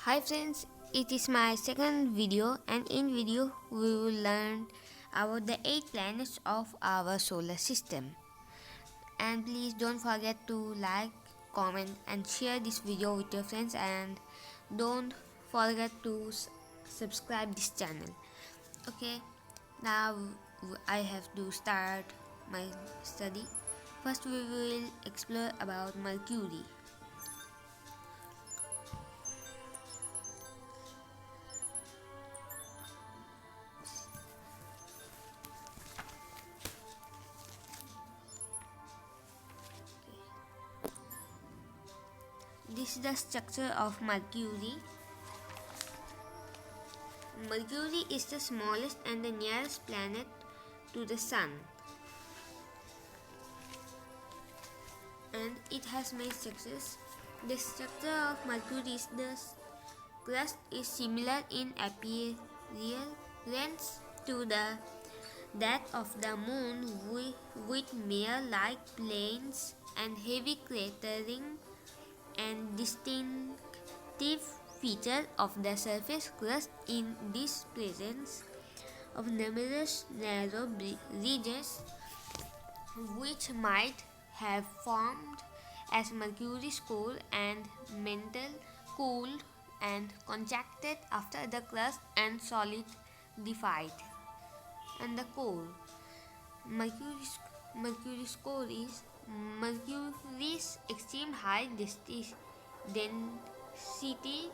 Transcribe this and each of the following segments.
Hi friends, it is my second video and in video we will learn about the 8 planets of our solar system. And please don't forget to like, comment and share this video with your friends and don't forget to subscribe this channel. Okay, now I have to start my study. First we will explore about Mercury. This is the structure of Mercury. Mercury is the smallest and the nearest planet to the Sun, and it has many structures. The structure of Mercury is the crust is similar in appearance to that of the Moon, with mare-like plains and heavy cratering and distinctive feature of the surface crust in this presence of numerous narrow ridges which might have formed as Mercury's core and mantle cooled and contracted after the crust and solidified. And the core. Mercury's, Mercury's core is Mercury's extreme high density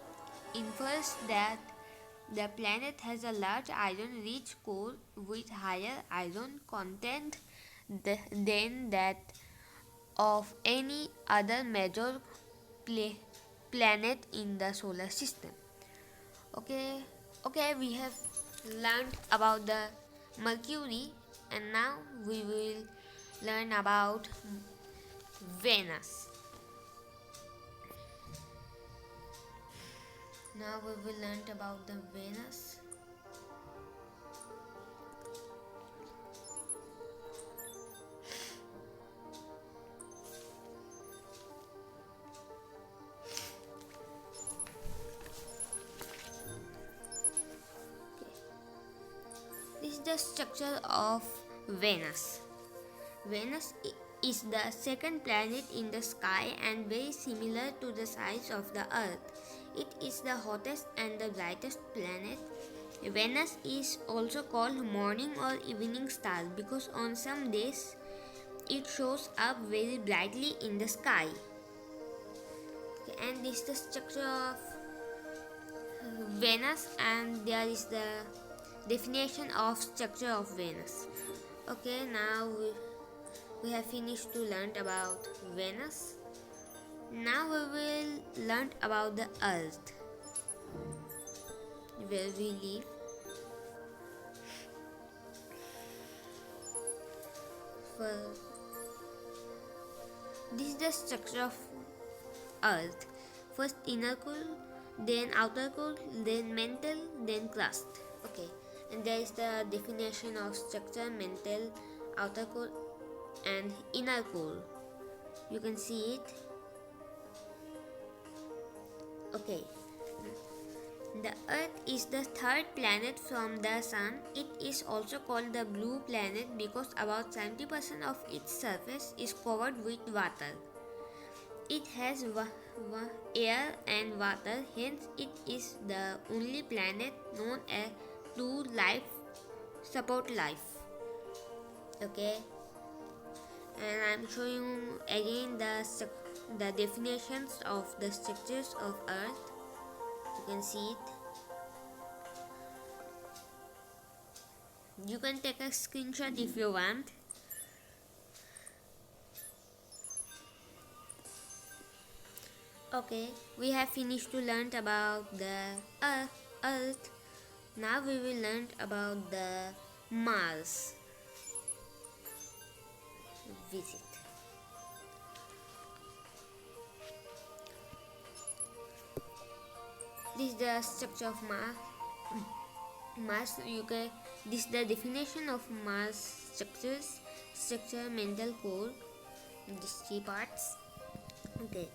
infers that the planet has a large iron-rich core with higher iron content than that of any other major planet in the solar system. Okay, we have learned about the Mercury, and now we will learn about Venus. Now we will learn about the Venus. This is the structure of Venus. Venus is the second planet in the sky and very similar to the size of the Earth. It is the hottest and the brightest planet. Venus is also called morning or evening star because on some days it shows up very brightly in the sky. Okay, and this is the structure of Venus, and there is the definition of structure of Venus. Okay, now we have finished to learn about Venus. Now we will learn about the Earth, where we live. This is the structure of Earth. First inner core, then outer core, then mantle, then crust. Okay, and there is the definition of structure: mantle, outer core, and inner core. You can see it. Okay. The Earth is the third planet from the Sun. It is also called the blue planet because about 70% of its surface is covered with water. It has air and water, hence it is the only planet known to support life. Okay, and I'm showing again the definitions of the structures of Earth. You can see it. You can take a screenshot if you want. Okay, we have finished to learn about the Earth. Now we will learn about the Mars visit. This is the structure of Mars. This is the definition of Mars structures: structure, mantle, core. These three parts. Okay.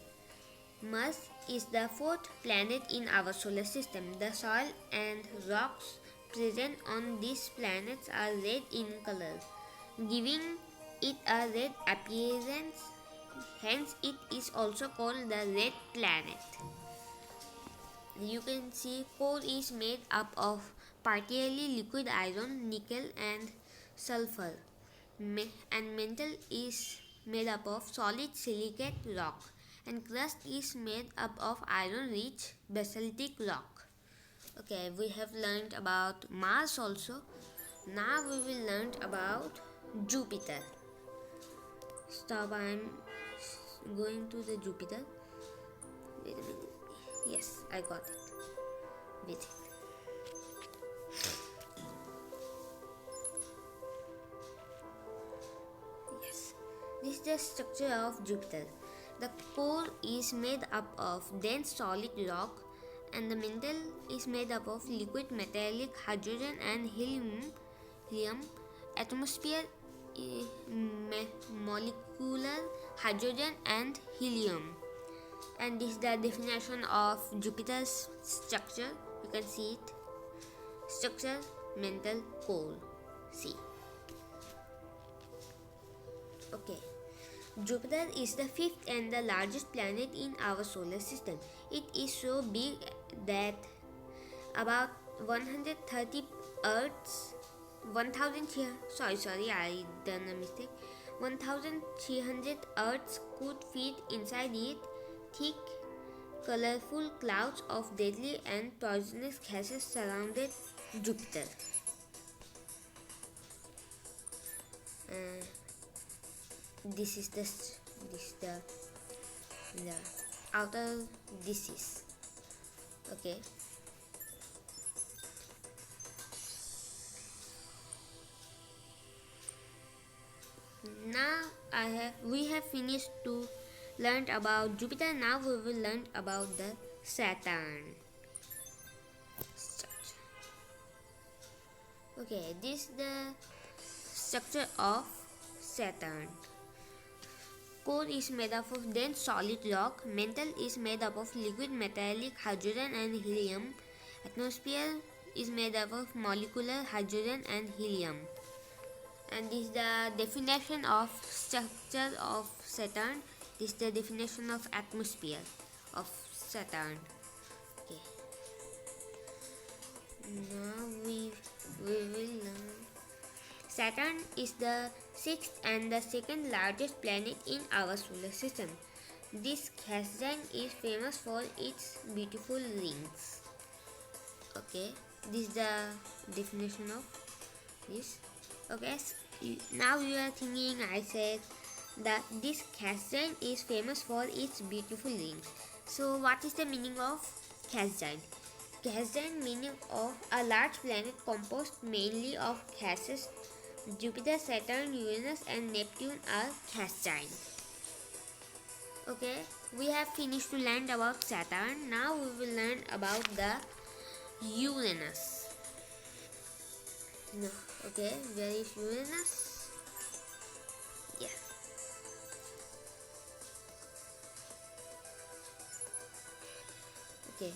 Mars is the fourth planet in our solar system. The soil and rocks present on these planets are red in color, giving it a red appearance. Hence, it is also called the red planet. You can see core is made up of partially liquid iron, nickel, and sulfur, and mantle is made up of solid silicate rock, and crust is made up of iron-rich basaltic rock. Okay, we have learned about Mars also. Now we will learn about Jupiter. Stop, I'm going to the Jupiter. Wait a minute. Yes, I got it. Wait. Yes, this is the structure of Jupiter. The core is made up of dense solid rock, and the mantle is made up of liquid metallic hydrogen and helium. Atmosphere molecular hydrogen and helium. And this is the definition of Jupiter's structure. You can see it. Structure, mantle, core. See. Okay. Jupiter is the fifth and the largest planet in our solar system. It is so big that about 130 Earths, 1,000 I done a mistake. 1,300 Earths could fit inside it. Thick, colorful clouds of deadly and poisonous gases surrounded Jupiter. This is the outer disease. Okay. Now we have finished to learn about Jupiter. Now we will learn about the Saturn. Okay, this is the structure of Saturn. Core is made up of dense solid rock. Mantle is made up of liquid metallic hydrogen and helium. Atmosphere is made up of molecular hydrogen and helium. And this is the definition of structure of Saturn. This is the definition of atmosphere of Saturn. Okay. Now we will learn. Saturn is the sixth and the second largest planet in our solar system. This gas giant is famous for its beautiful rings. Okay, this is the definition of this. Okay, now you are thinking I said that this gas giant is famous for its beautiful rings. So what is the meaning of gas giant? Gas giant meaning of a large planet composed mainly of gases. Jupiter, Saturn, Uranus and Neptune are gas giants. Okay, we have finished to learn about Saturn. Now we will learn about the Uranus. No, okay, where is Uranus? Yeah. Okay.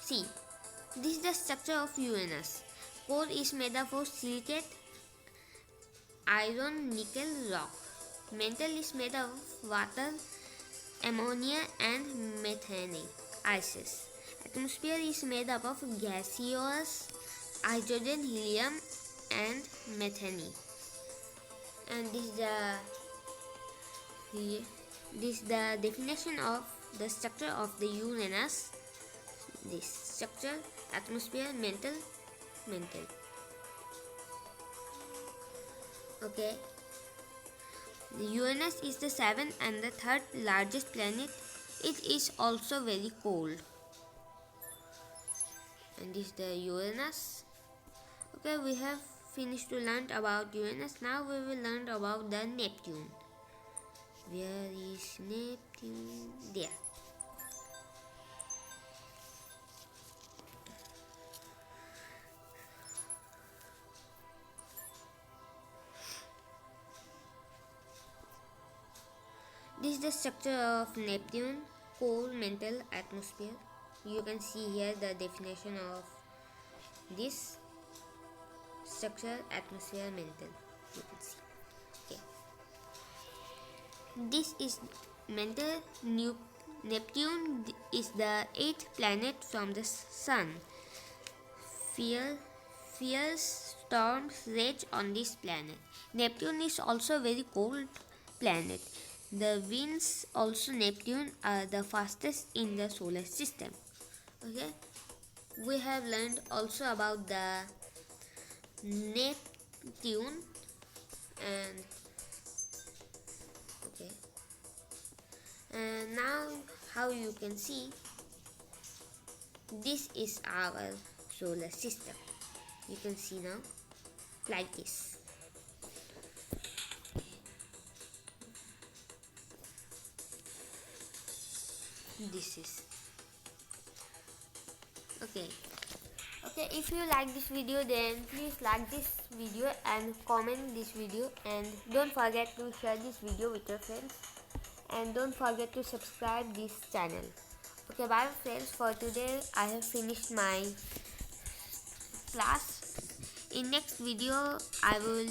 See, this is the structure of Uranus. Core is made up of silicate, iron, nickel, rock. Mantle is made of water, ammonia and methane, ices. Atmosphere is made up of gaseous hydrogen, helium and methane. And this is the definition of the structure of the Uranus. This structure, atmosphere, mantle. Okay. The Uranus is the seventh and the third largest planet. It is also very cold. And this is the Uranus. Okay, we have finished to learn about Uranus. Now we will learn about the Neptune. Where is Neptune? There. This is the structure of Neptune. core mantle atmosphere. You can see here the definition of this structure, atmosphere, mantle. You can see. Okay. This is mantle. Neptune is the eighth planet from the sun. Fierce storms rage on this planet. Neptune is also a very cold planet. The winds also Neptune are the fastest in the solar system. Okay, we have learned also about the Neptune and okay, and now how you can see this is our solar system. You can see now like this. This is okay. If you like this video, then please like this video and comment this video, and don't forget to share this video with your friends, and don't forget to subscribe this channel. Okay, bye friends. For today I have finished my class. In next video I will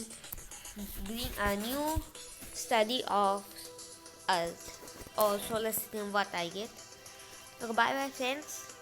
bring a new study of Earth or solar system, what I get. Okay, bye bye friends.